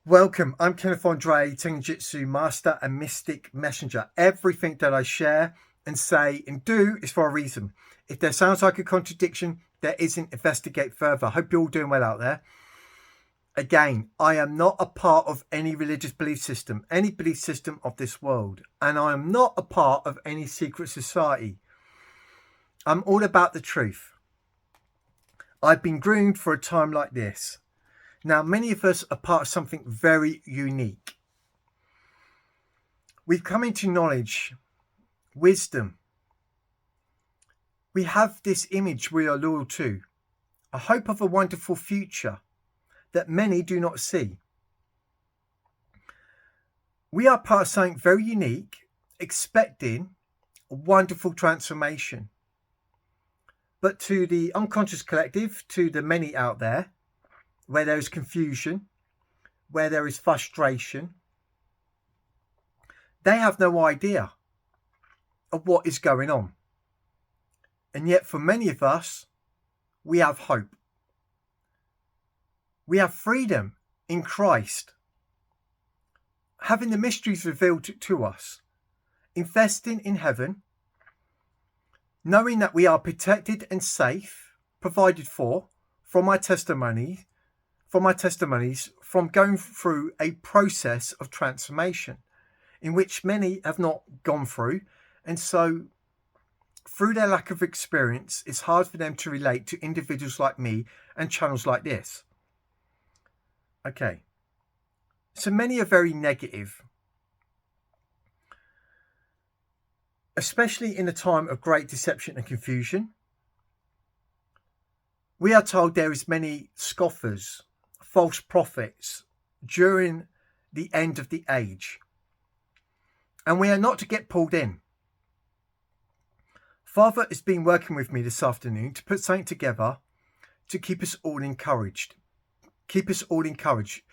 Welcome, I'm Kenneth Andre, Tenjitsu Master and Mystic Messenger. Everything that I share and say and do is for a reason. If there sounds like a contradiction, there isn't. Investigate further. I hope you're all doing well out there. Again, I am not a part of any religious belief system, any belief system of this world, and I am not a part of any secret society. I'm all about the truth. I've been groomed for a time like this. Now, many of us are part of something very unique. We've come into knowledge, wisdom. We have this image we are loyal to, a hope of a wonderful future that many do not see. We are part of something very unique, expecting a wonderful transformation. But to the unconscious collective, to the many out there, where there is confusion, where there is frustration, they have no idea of what is going on. And yet for many of us, we have hope. We have freedom in Christ, having the mysteries revealed to us, investing in heaven, knowing that we are protected and safe, provided for, from my testimonies, from going through a process of transformation in which many have not gone through. And so through their lack of experience, it's hard for them to relate to individuals like me and channels like this. Okay. So many are very negative, especially in a time of great deception and confusion. We are told there is many scoffers, false prophets during the end of the age. And we are not to get pulled in. Father has been working with me this afternoon to put something together to keep us all encouraged. Keep us all encouraged.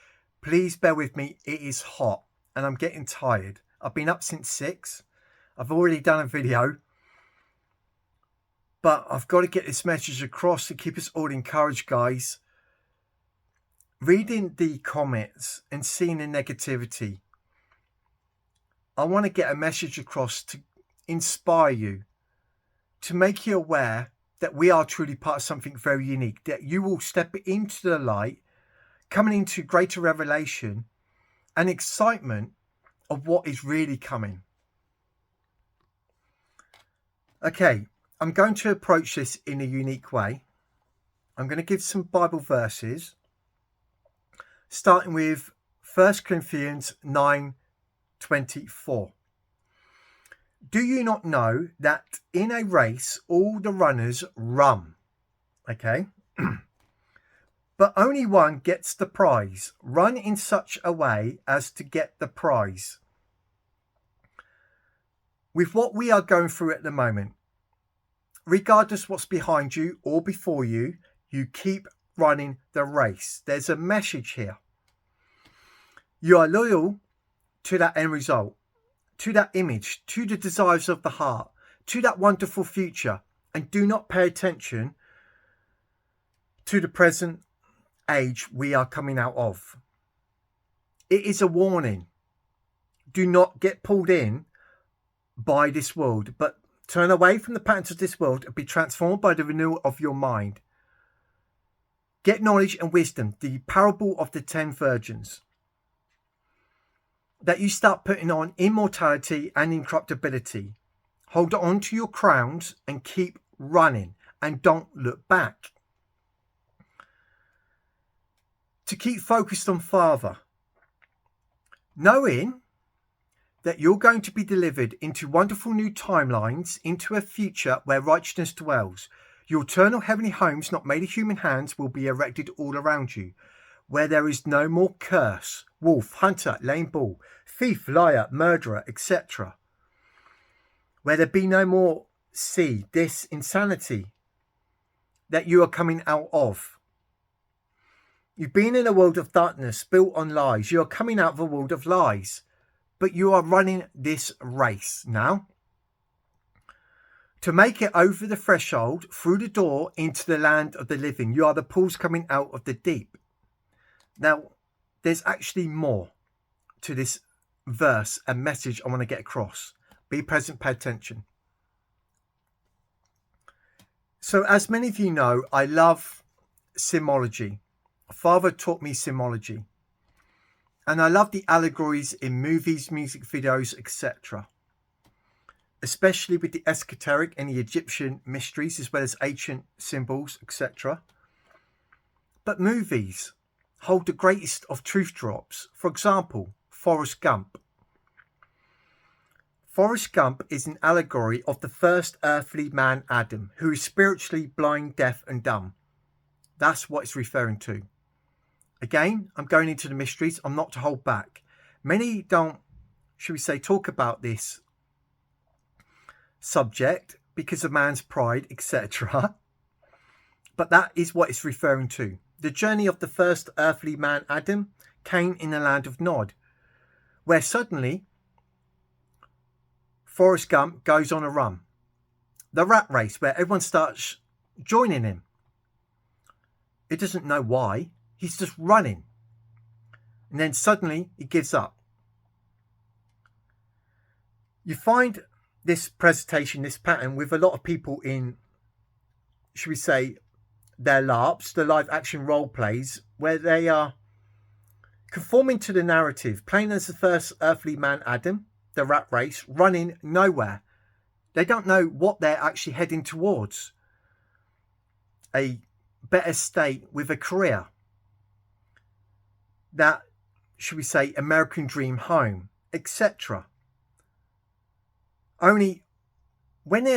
Please bear with me. It is hot and I'm getting tired. I've been up since 6. I've already done a video. But I've got to get this message across to keep us all encouraged, guys. Reading the comments and seeing the negativity, I want to get a message across to inspire you, to make you aware that we are truly part of something very unique, that you will step into the light, coming into greater revelation and excitement of what is really coming. Okay, I'm going to approach this in a unique way. I'm going to give some Bible verses, starting with 1 Corinthians 9:24. Do you not know that in a race all the runners run? Okay. But only one gets the prize. Run in such a way as to get the prize. With what we are going through at the moment, regardless what's behind you or before you, you keep running the race. There's a message here. You are loyal to that end result, to that image, to the desires of the heart, to that wonderful future, and do not pay attention to the present age we are coming out of. It is a warning. Do not get pulled in by this world, but turn away from the patterns of this world and be transformed by the renewal of your mind. Get knowledge and wisdom, the parable of the 10 virgins. That you start putting on immortality and incorruptibility. Hold on to your crowns and keep running and don't look back. To keep focused on Father, knowing that you're going to be delivered into wonderful new timelines, into a future where righteousness dwells. Your eternal heavenly homes, not made of human hands, will be erected all around you, where there is no more curse, wolf, hunter, lame bull, thief, liar, murderer, etc. Where there be no more this insanity that you are coming out of. You've been in a world of darkness built on lies. You are coming out of a world of lies. But you are running this race now to make it over the threshold, through the door, into the land of the living. You are the pools coming out of the deep. Now, there's actually more to this verse and message I want to get across. Be present, pay attention. So, as many of you know, I love symbology. Father taught me symbology. And I love the allegories in movies, music videos, etc. Especially with the esoteric and the Egyptian mysteries, as well as ancient symbols, etc. But movies hold the greatest of truth drops. For example, Forrest Gump. Forrest Gump is an allegory of the first earthly man, Adam, who is spiritually blind, deaf and dumb. That's what it's referring to. Again, I'm going into the mysteries. I'm not to hold back. Many don't, should we say, talk about this subject because of man's pride, etc. But that is what it's referring to. The journey of the first earthly man, Adam, came in the land of Nod, where suddenly Forrest Gump goes on a run. The rat race, where everyone starts joining him. He doesn't know why. He's just running. And then suddenly he gives up. You find this presentation, this pattern, with a lot of people in, should we say, their LARPs, the live action role plays, where they are conforming to the narrative, playing as the first earthly man, Adam, the rat race, running nowhere. They don't know what they're actually heading towards. A better state with a career. That, should we say, American dream home, etc. Only when they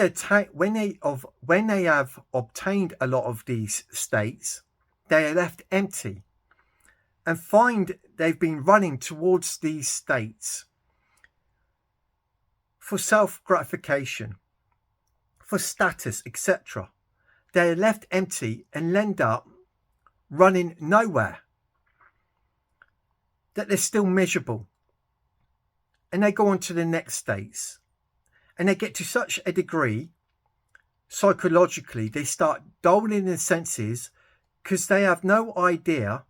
have obtained a lot of these states, they are left empty and find they've been running towards these states for self-gratification, for status, etc. They are left empty and end up running nowhere. That they're still miserable. And they go on to the next states. And they get to such a degree, psychologically, they start dulling their senses because they have no idea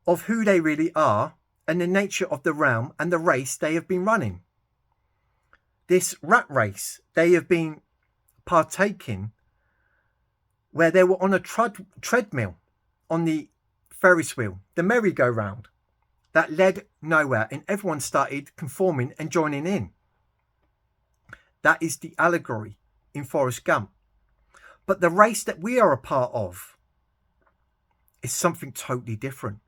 of who they really are and the nature of the realm and the race they have been running. This rat race they have been partaking, where they were on a treadmill on the Ferris wheel, the merry-go-round, that led nowhere, and everyone started conforming and joining in. That is the allegory in Forrest Gump. But the race that we are a part of is something totally different.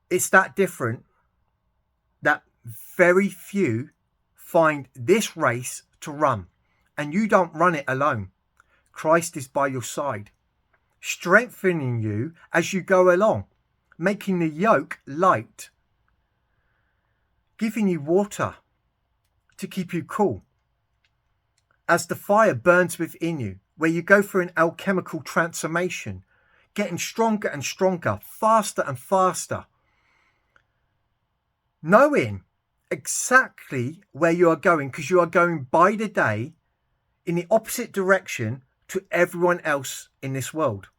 It's that different that very few find this race to run, and you don't run it alone. Christ is by your side, strengthening you as you go along, making the yoke light, giving you water to keep you cool as the fire burns within you, where you go through an alchemical transformation, getting stronger and stronger, faster and faster, knowing exactly where you are going, because you are going by the day in the opposite direction to everyone else in this world.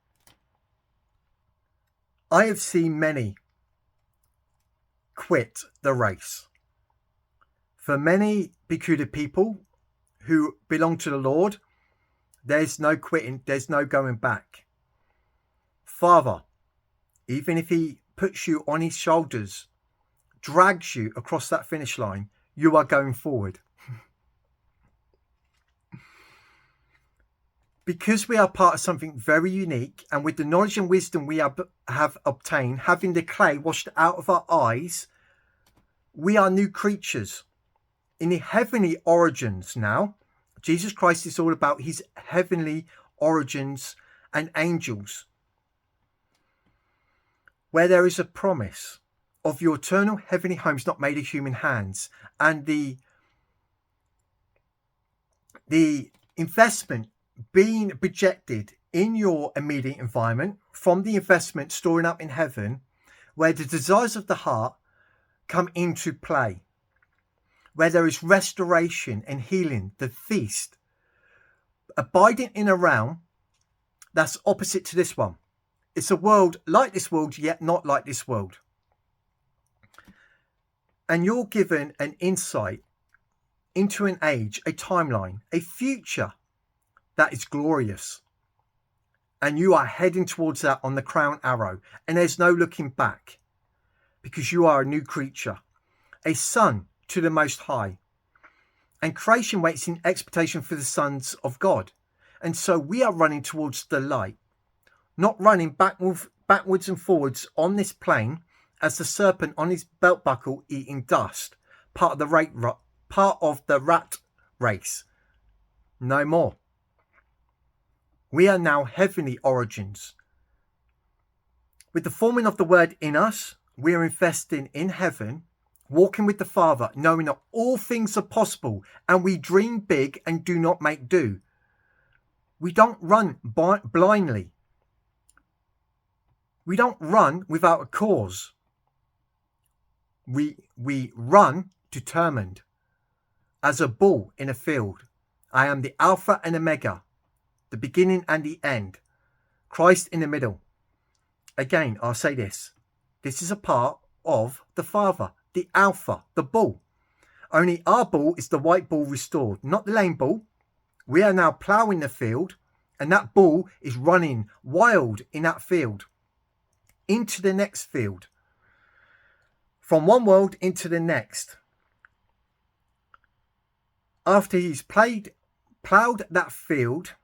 I have seen many quit the race. For many peculiar people who belong to the Lord, there's no quitting, there's no going back. Father, even if he puts you on his shoulders, drags you across that finish line, you are going forward. Because we are part of something very unique, and with the knowledge and wisdom we have obtained, having the clay washed out of our eyes, we are new creatures in the heavenly origins now. Jesus Christ is all about his heavenly origins and angels, where there is a promise of your eternal heavenly homes not made of human hands, and the investment being projected in your immediate environment from the investment storing up in heaven, where the desires of the heart come into play, where there is restoration and healing, the feast, abiding in a realm that's opposite to this one, It's a world like this world, yet not like this world. And you're given an insight into an age, a timeline, a future that is glorious. And you are heading towards that on the crown arrow. And there's no looking back, because you are a new creature, a son to the Most High. And creation waits in expectation for the sons of God. And so we are running towards the light, not running backwards and forwards on this plane as the serpent on his belt buckle eating dust, part of the rat race. No more. We are now heavenly origins. With the forming of the word in us, we are investing in heaven, walking with the Father, knowing that all things are possible, and we dream big and do not make do. We don't run blindly. We don't run without a cause. We run determined. As a bull in a field, I am the Alpha and Omega, the beginning and the end, Christ in the middle. Again, I'll say this. This is a part of the Father, the Alpha, the bull. Only our bull is the white bull restored, not the lame bull. We are now ploughing the field, and that bull is running wild in that field, into the next field, from one world into the next. After he's ploughed that field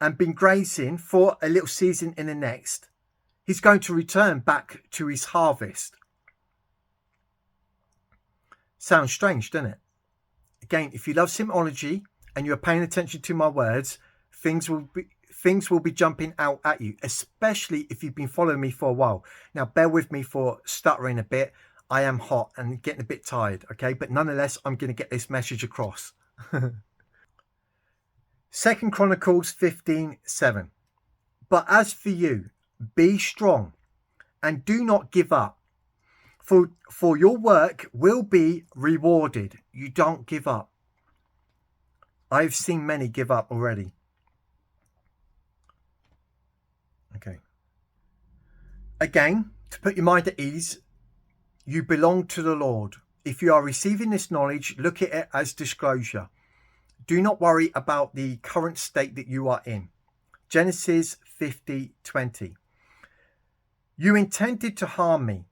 and been grazing for a little season in the next, he's going to return back to his harvest. Sounds strange, doesn't it? Again, if you love symbology and you're paying attention to my words, things will be jumping out at you, especially if you've been following me for a while. Now, bear with me for stuttering a bit. I am hot and getting a bit tired, okay? But nonetheless, I'm going to get this message across. 2 Chronicles 15:7. But as for you, be strong and do not give up, for your work will be rewarded. You don't give up. I've seen many give up already. Okay. Again, to put your mind at ease, you belong to the Lord. If you are receiving this knowledge, look at it as disclosure. Do not worry about the current state that you are in. Genesis 50:20. You intended to harm me,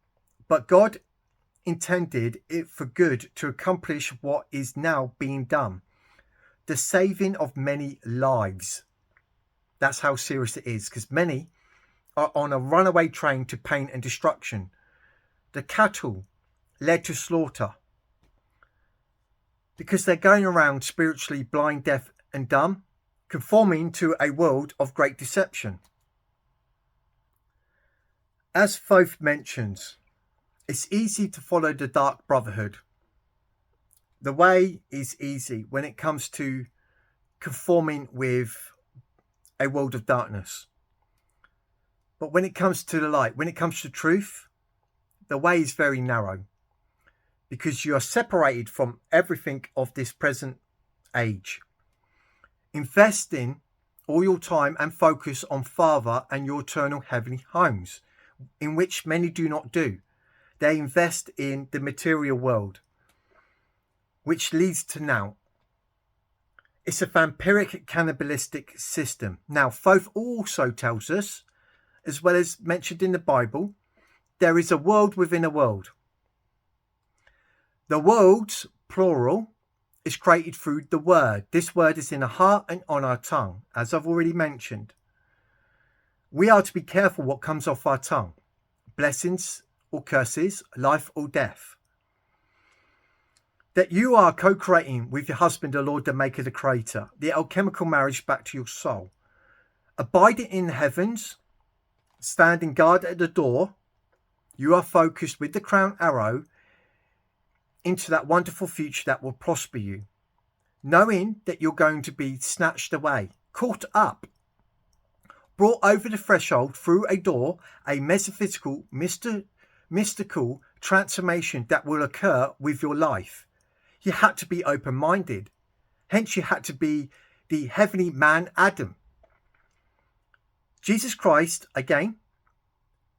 but God intended it for good to accomplish what is now being done. The saving of many lives. That's how serious it is, because many are on a runaway train to pain and destruction. The cattle led to slaughter, because they're going around spiritually blind, deaf and dumb, conforming to a world of great deception. As Thoth mentions, it's easy to follow the dark brotherhood. The way is easy when it comes to conforming with a world of darkness. But when it comes to the light, when it comes to truth, the way is very narrow, because you are separated from everything of this present age. Investing all your time and focus on Father and your eternal heavenly homes, in which many do not do. They invest in the material world, which leads to now. It's a vampiric cannibalistic system. Now, Thoth also tells us, as well as mentioned in the Bible, there is a world within a world. The worlds, plural, is created through the word. This word is in the heart and on our tongue, as I've already mentioned. We are to be careful what comes off our tongue. Blessings or curses, life or death. That you are co-creating with your husband, the Lord, the Maker, the Creator, the alchemical marriage back to your soul. Abiding in the heavens, standing guard at the door, you are focused with the crown arrow into that wonderful future that will prosper you, knowing that you're going to be snatched away, caught up, brought over the threshold through a door, a metaphysical, mystical transformation that will occur with your life. You had to be open-minded. Hence, you had to be the heavenly man, Adam. Jesus Christ, again,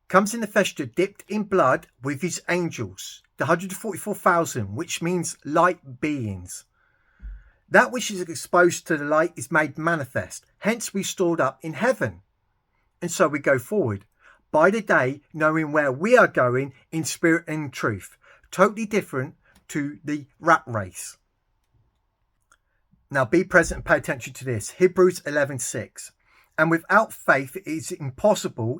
comes in the flesh dipped in blood with his angels, the 144,000, which means light beings. That which is exposed to the light is made manifest. Hence we stored up in heaven. And so we go forward by the day, knowing where we are going in spirit and truth. Totally different to the rat race. Now be present and pay attention to this. Hebrews 11:6. And without faith it is impossible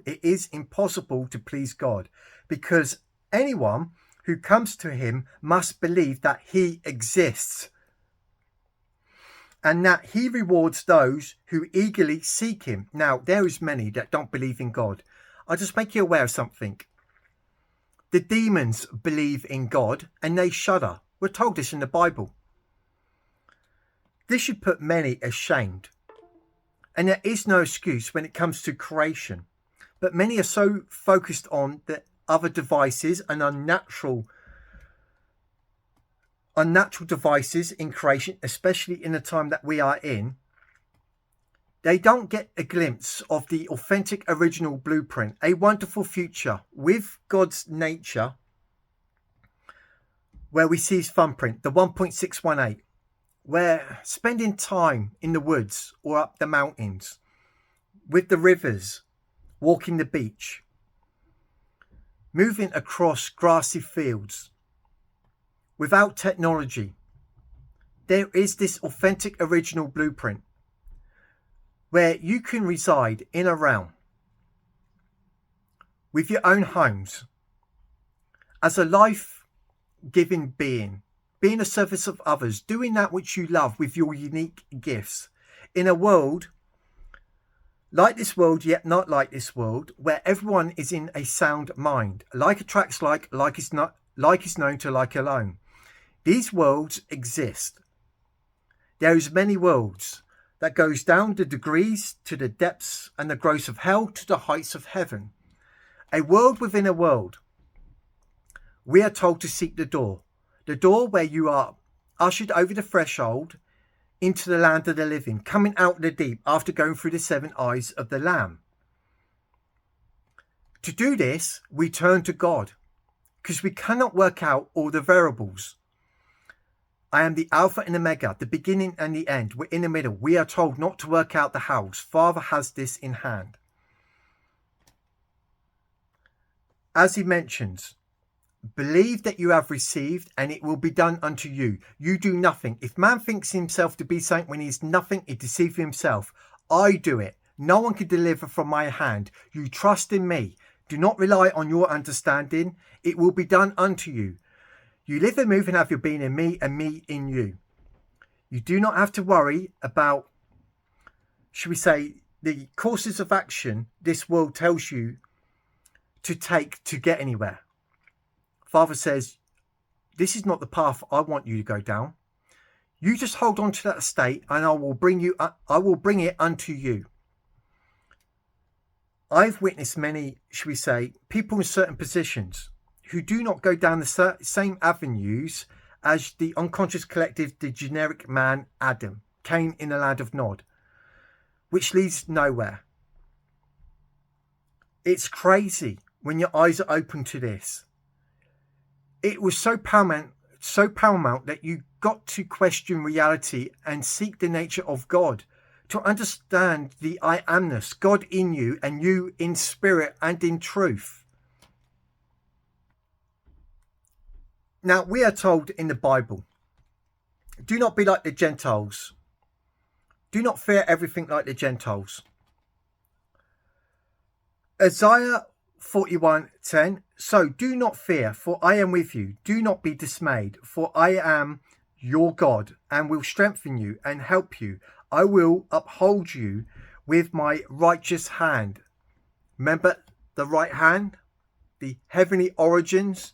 to please God, because anyone who comes to him must believe that he exists and that he rewards those who eagerly seek him. Now, there is many that don't believe in God. I'll just make you aware of something. The demons believe in God and they shudder. We're told this in the Bible. This should put many ashamed. And there is no excuse when it comes to creation. But many are so focused on the other devices and unnatural devices in creation, especially in the time that we are in. They don't get a glimpse of the authentic original blueprint, a wonderful future with God's nature, where we see his thumbprint, the 1.618. Where spending time in the woods or up the mountains, with the rivers, walking the beach, moving across grassy fields, without technology, there is this authentic original blueprint where you can reside in a realm with your own homes as a life-giving being a service of others, doing that which you love with your unique gifts in a world like this world, yet not like this world, where everyone is in a sound mind. Like attracts like is not, like is known to like alone. These worlds exist. There is many worlds that goes down the degrees to the depths and the growth of hell to the heights of heaven. A world within a world. We are told to seek the door where you are ushered over the threshold into the land of the living, coming out of the deep after going through the 7 eyes of the Lamb. To do this, we turn to God, because we cannot work out all the variables. I am the Alpha and Omega, the beginning and the end. We're in the middle. We are told not to work out the hows. Father has this in hand. As he mentions, believe that you have received, and it will be done unto you. You do nothing. If man thinks himself to be something when he is nothing, he deceives himself. I do it. No one can deliver from my hand. You trust in me. Do not rely on your understanding. It will be done unto you. You live and move and have your being in me and me in you. You do not have to worry about, should we say, the courses of action this world tells you to take to get anywhere. Father says, this is not the path I want you to go down. You just hold on to that state and I will bring it unto you. I've witnessed many, should we say, people in certain positions who do not go down the same avenues as the unconscious collective, the generic man, Adam, Cain in the land of Nod, which leads nowhere. It's crazy when your eyes are open to this. It was so paramount that you got to question reality and seek the nature of God to understand the I amness, God in you and you in spirit and in truth. Now, we are told in the Bible, do not be like the Gentiles. Do not fear everything like the Gentiles. Isaiah 41:10. So do not fear, for I am with you. Do not be dismayed, for I am your God and will strengthen you and help you. I will uphold you with my righteous hand. Remember the right hand, the heavenly origins.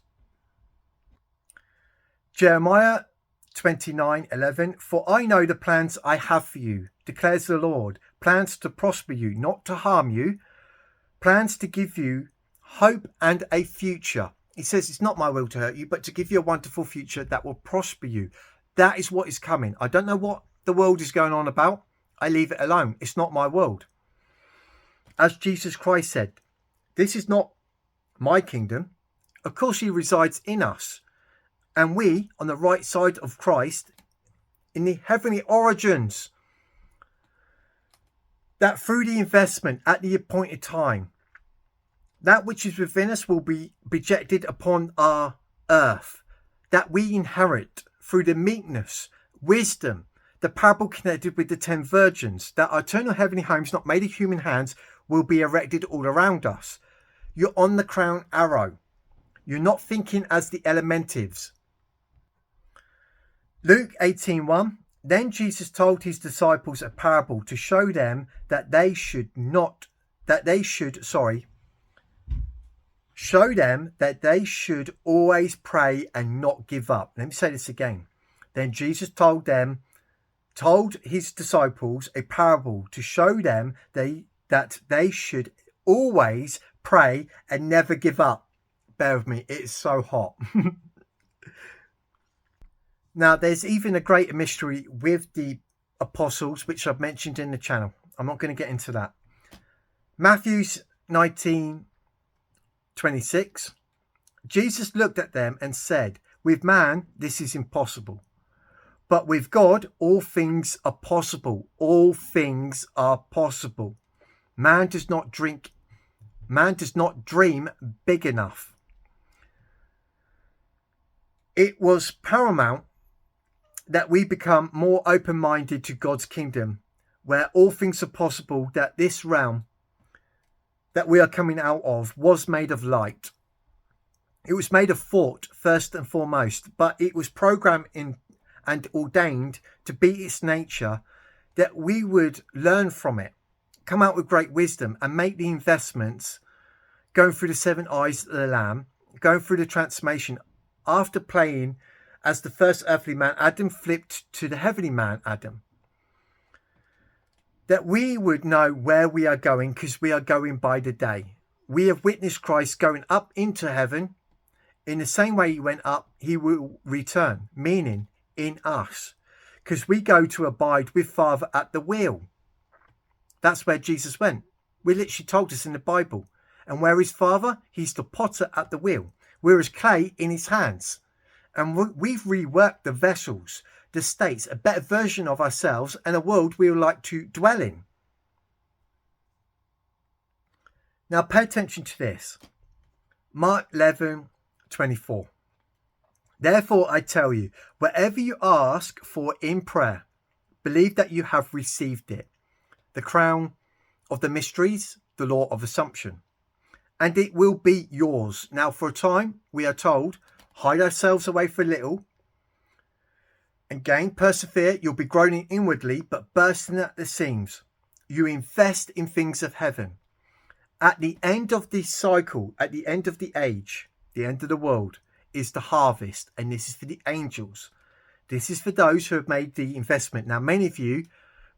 Jeremiah 29:11. For I know the plans I have for you, declares the Lord, plans to prosper you, not to harm you, plans to give you hope and a future. He says it's not my will to hurt you, but to give you a wonderful future that will prosper you. That is what is coming. I don't know what the world is going on about. I leave it alone. It's not my world. As Jesus Christ said, this is not my kingdom. Of course, he resides in us. And we, on the right side of Christ, in the heavenly origins, that through the investment at the appointed time, that which is within us will be projected upon our earth, that we inherit through the meekness, wisdom, the parable connected with the 10 virgins, that our eternal heavenly homes not made of human hands will be erected all around us. You're on the crown arrow. You're not thinking as the Elementives. Luke 18:1. Then Jesus told his disciples a parable to show them that they should always pray and not give up. Let me say this again. Then Jesus told his disciples a parable to show them that they should always pray and never give up. Bear with me, it's so hot. Now, there's even a greater mystery with the apostles, which I've mentioned in the channel. I'm not going to get into that. Matthew 19:26. Jesus looked at them and said, with man, this is impossible. But with God, all things are possible. All things are possible. Man does not dream big enough. It was paramount that we become more open-minded to God's kingdom, where all things are possible, that this realm that we are coming out of was made of light. It was made of thought, first and foremost, but it was programmed in and ordained to be its nature, that we would learn from it, come out with great wisdom, and make the investments, going through the 7 eyes of the Lamb, going through the transformation, after playing as the first earthly man, Adam, flipped to the heavenly man, Adam. That we would know where we are going, because we are going by the day. We have witnessed Christ going up into heaven. In the same way he went up, he will return, meaning in us, because we go to abide with Father at the wheel. That's where Jesus went. We literally told us in the Bible. And where is Father? He's the potter at the wheel. We're as clay in his hands. And we've reworked the vessels, the states, a better version of ourselves, and a world we would like to dwell in. Now pay attention to this. Mark 11:24. Therefore I tell you, whatever you ask for in prayer, believe that you have received it. The crown of the mysteries, the law of Assumption. And it will be yours. Now for a time, we are told, hide ourselves away for a little. Again, persevere. You'll be groaning inwardly, but bursting at the seams. You invest in things of heaven. At the end of this cycle, at the end of the age, the end of the world, is the harvest. And this is for the angels. This is for those who have made the investment. Now, many of you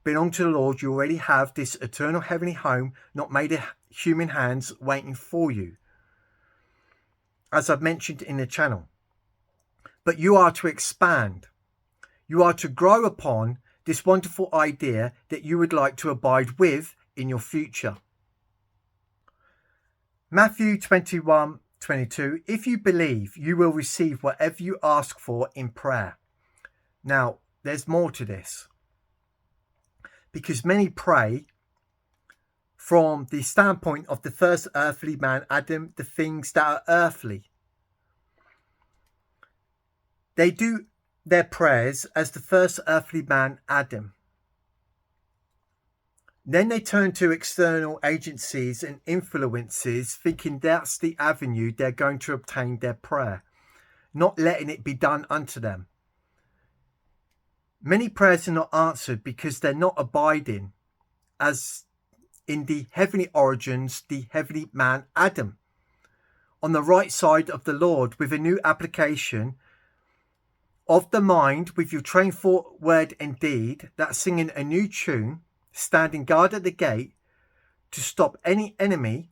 belong to the Lord. You already have this eternal heavenly home, not made of human hands, waiting for you, as I've mentioned in the channel. But you are to expand. You are to grow upon this wonderful idea that you would like to abide with in your future. Matthew 21:22. If you believe, you will receive whatever you ask for in prayer. Now, there's more to this, because many pray from the standpoint of the first earthly man, Adam, the things that are earthly. They do their prayers as the first earthly man, Adam. Then they turn to external agencies and influences, thinking that's the avenue they're going to obtain their prayer, not letting it be done unto them. Many prayers are not answered because they're not abiding as in the heavenly origins, the heavenly man, Adam, on the right side of the Lord, with a new application of the mind, with your trained thought, word and deed, that's singing a new tune, standing guard at the gate to stop any enemy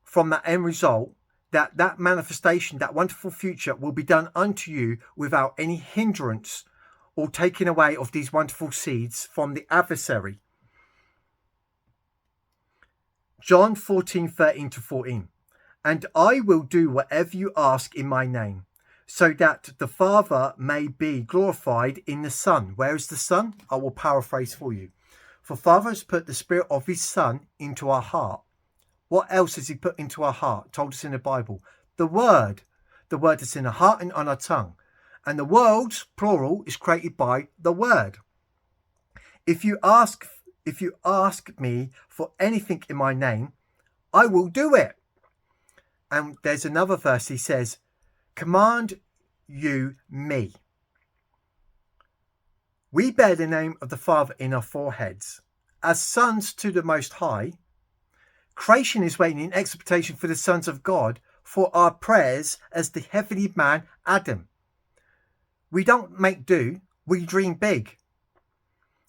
from that end result, that manifestation, that wonderful future will be done unto you without any hindrance or taking away of these wonderful seeds from the adversary. John 14:13-14. And I will do whatever you ask in my name, so that the Father may be glorified in the Son. Where is the Son? I will paraphrase for you. For Father has put the Spirit of his Son into our heart. What else has he put into our heart? Told us in the Bible. The Word. The Word that's in our heart and on our tongue. And the world, plural, is created by the Word. If you ask me for anything in my name, I will do it. And there's another verse, he says, command you me. We bear the name of the Father in our foreheads. As sons to the Most High, creation is waiting in expectation for the sons of God for our prayers as the heavenly man Adam. We don't make do, we dream big.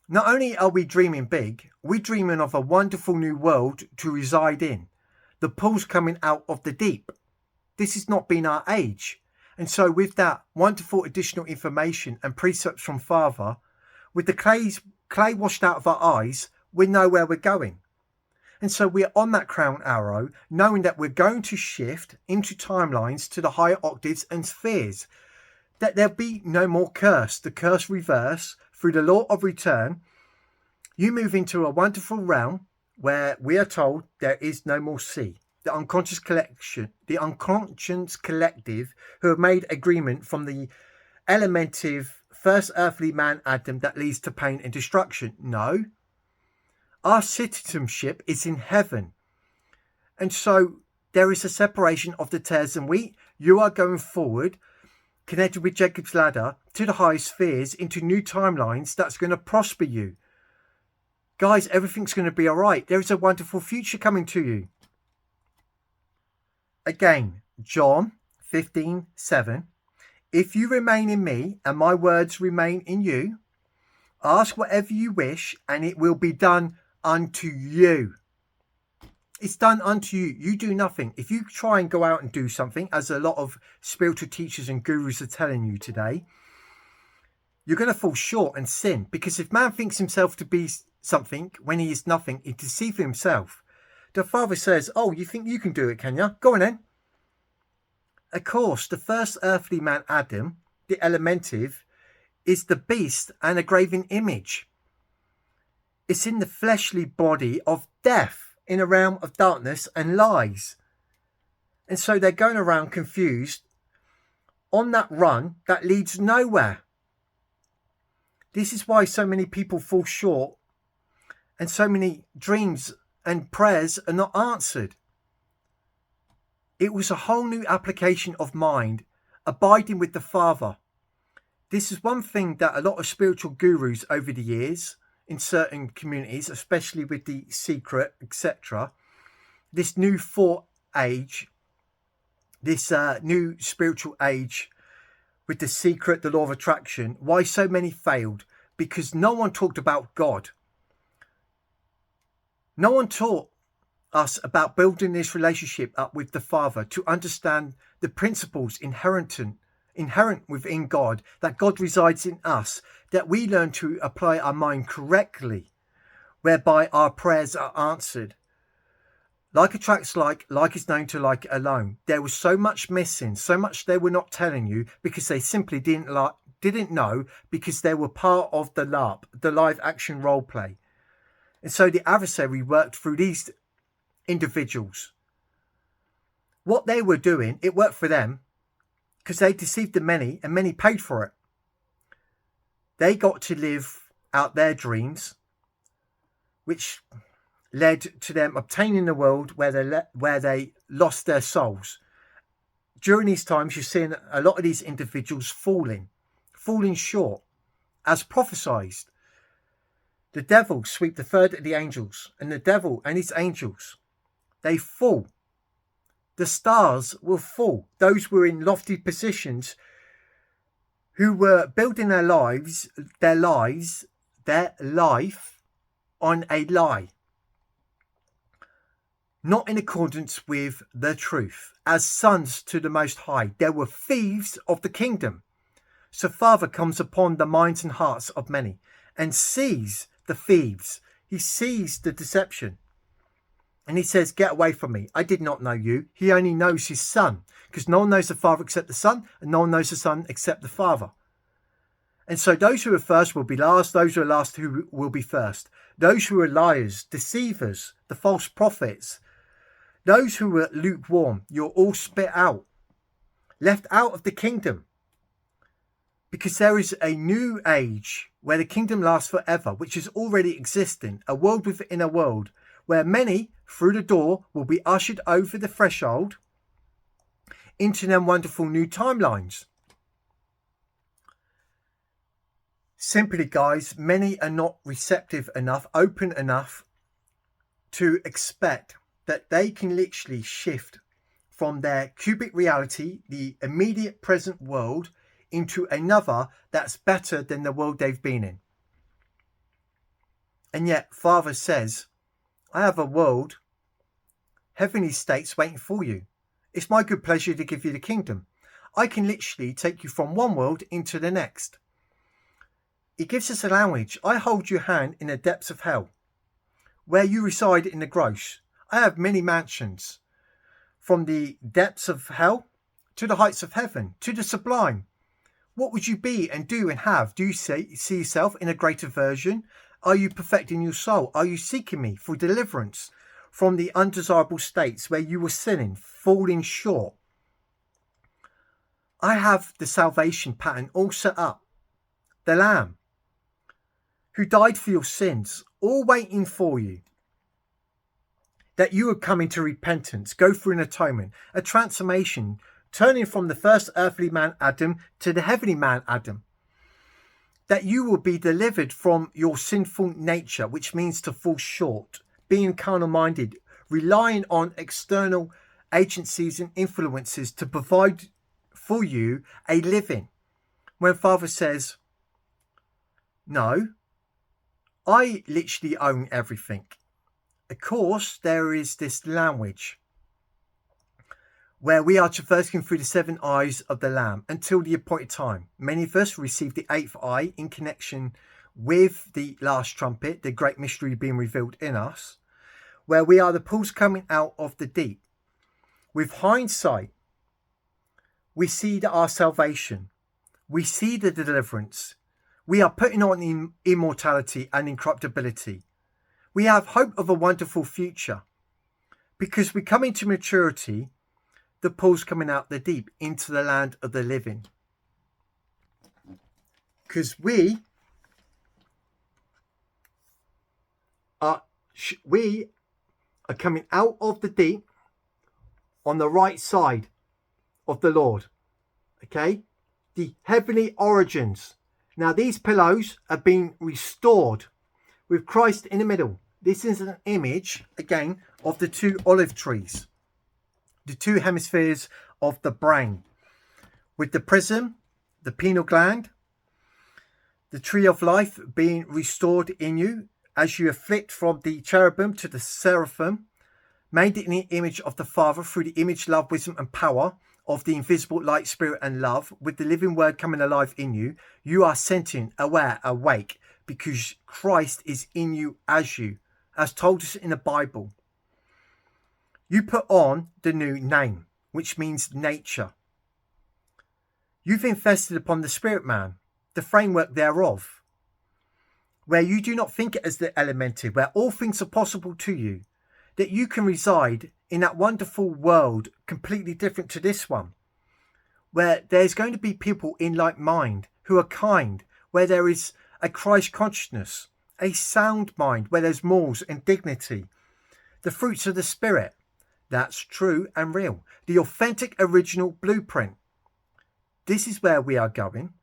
Not only are we dreaming big, we're dreaming of a wonderful new world to reside in. The pools coming out of the deep. This has not been our age. And so with that wonderful additional information and precepts from Father, with the clay washed out of our eyes, we know where we're going. And so we're on that crown arrow, knowing that we're going to shift into timelines to the higher octaves and spheres. That there'll be no more curse. The curse reverse through the law of return. You move into a wonderful realm where we are told there is no more sea. The unconscious collective who have made agreement from the elementive first earthly man Adam that leads to pain and destruction. No. Our citizenship is in heaven. And so there is a separation of the tares and wheat. You are going forward, connected with Jacob's ladder, to the high spheres, into new timelines that's going to prosper you. Guys, everything's going to be all right. There is a wonderful future coming to you. Again, John 15:7. If you remain in me and my words remain in you, ask whatever you wish and it will be done unto you. It's done unto you. You do nothing. If you try and go out and do something, as a lot of spiritual teachers and gurus are telling you today, you're going to fall short and sin. Because if man thinks himself to be something when he is nothing, he deceives himself. The Father says, oh, you think you can do it, can you? Go on then. Of course, the first earthly man, Adam, the elementive, is the beast and a graven image. It's in the fleshly body of death, in a realm of darkness and lies. And so they're going around confused on that run that leads nowhere. This is why so many people fall short and so many dreams and prayers are not answered. It was a whole new application of mind, abiding with the Father. This is one thing that a lot of spiritual gurus over the years, in certain communities, especially with the secret, etc., this new thought age, this new spiritual age with the secret, the law of attraction, why so many failed? Because no one talked about God. No one taught us about building this relationship up with the Father to understand the principles inherent within God, that God resides in us, that we learn to apply our mind correctly, whereby our prayers are answered. Like attracts like is known to like alone. There was so much missing, so much they were not telling you because they simply didn't know, because they were part of the LARP, the live action role play. And so the adversary worked through these individuals. What they were doing, it worked for them because they deceived the many and many paid for it. They got to live out their dreams, which led to them obtaining the world where they lost their souls. During these times, you're seeing a lot of these individuals falling short, as prophesied. The devil sweep the third of the angels, and the devil and his angels, they fall. The stars will fall. Those who were in lofty positions, who were building their life on a lie, not in accordance with the truth. As sons to the Most High, there were thieves of the kingdom. So Father comes upon the minds and hearts of many and sees the thieves. He sees the deception. And he says, get away from me. I did not know you. He only knows his son, because no one knows the Father except the Son, and no one knows the Son except the Father. And so those who are first will be last, those who are last who will be first. Those who are liars, deceivers, the false prophets, those who are lukewarm, you're all spit out, left out of the kingdom. Because there is a new age where the kingdom lasts forever, which is already existing, a world within a world, where many, through the door, will be ushered over the threshold into them wonderful new timelines. Simply, guys, many are not receptive enough, open enough to expect that they can literally shift from their cubic reality, the immediate present world, into another that's better than the world they've been in. And yet, Father says, I have a world, heavenly states waiting for you. It's my good pleasure to give you the kingdom. I can literally take you from one world into the next. He gives us a language. I hold your hand in the depths of hell, where you reside in the gross. I have many mansions, from the depths of hell to the heights of heaven, to the sublime. What would you be and do and have? Do you see yourself in a greater version? Are you perfecting your soul? Are you seeking me for deliverance from the undesirable states where you were sinning, falling short? I have the salvation pattern all set up. The Lamb who died for your sins, all waiting for you. That you would come into repentance, go through an atonement, a transformation, turning from the first earthly man Adam to the heavenly man Adam. That you will be delivered from your sinful nature, which means to fall short, being carnal-minded, relying on external agencies and influences to provide for you a living. When Father says, no, I literally own everything. Of course, there is this language where we are traversing through the 7 eyes of the Lamb until the appointed time. Many of us receive the 8th eye in connection with the last trumpet, the great mystery being revealed in us, where we are the pools coming out of the deep. With hindsight, we see our salvation. We see the deliverance. We are putting on immortality and incorruptibility. We have hope of a wonderful future. Because we come into maturity, the pools coming out the deep into the land of the living. Because we are coming out of the deep on the right side of the Lord. Okay? The heavenly origins. Now these pillows have been restored with Christ in the middle. This is an image, again, of the 2 olive trees. The 2 hemispheres of the brain. With the prism, the pineal gland, the tree of life being restored in you as you are flicked from the cherubim to the seraphim, made in the image of the Father through the image, love, wisdom and power of the invisible light, spirit and love, with the living word coming alive in you. You are sentient, aware, awake, because Christ is in you, as told us in the Bible. You put on the new name, which means nature. You've infested upon the spirit man, the framework thereof, where you do not think it as the elemented, where all things are possible to you, that you can reside in that wonderful world completely different to this one, where there's going to be people in like mind who are kind, where there is a Christ consciousness, a sound mind, where there's morals and dignity, the fruits of the Spirit. That's true and real. The authentic original blueprint. This is where we are going.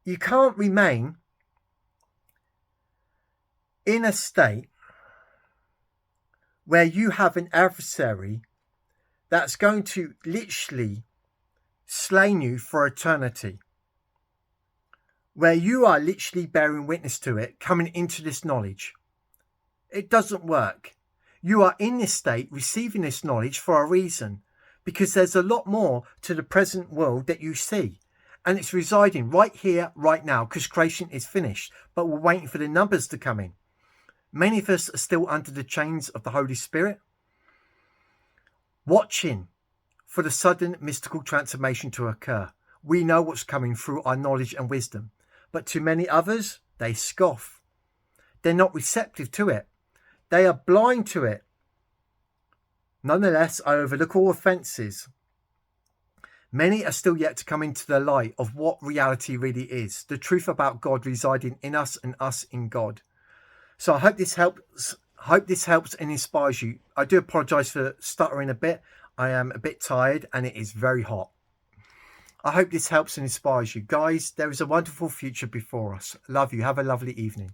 You can't remain in a state where you have an adversary that's going to literally slay you for eternity, where you are literally bearing witness to it, coming into this knowledge. It doesn't work. You are in this state, receiving this knowledge for a reason, because there's a lot more to the present world that you see. And it's residing right here, right now, because creation is finished. But we're waiting for the numbers to come in. Many of us are still under the chains of the Holy Spirit, watching for the sudden mystical transformation to occur. We know what's coming through our knowledge and wisdom, but to many others, they scoff. They're not receptive to it. They are blind to it. Nonetheless, I overlook all offences. Many are still yet to come into the light of what reality really is, the truth about God residing in us and us in God. So I hope this helps. And inspires you. I do apologise for stuttering a bit. I am a bit tired and it is very hot. I hope this helps and inspires you. Guys, there is a wonderful future before us. Love you. Have a lovely evening.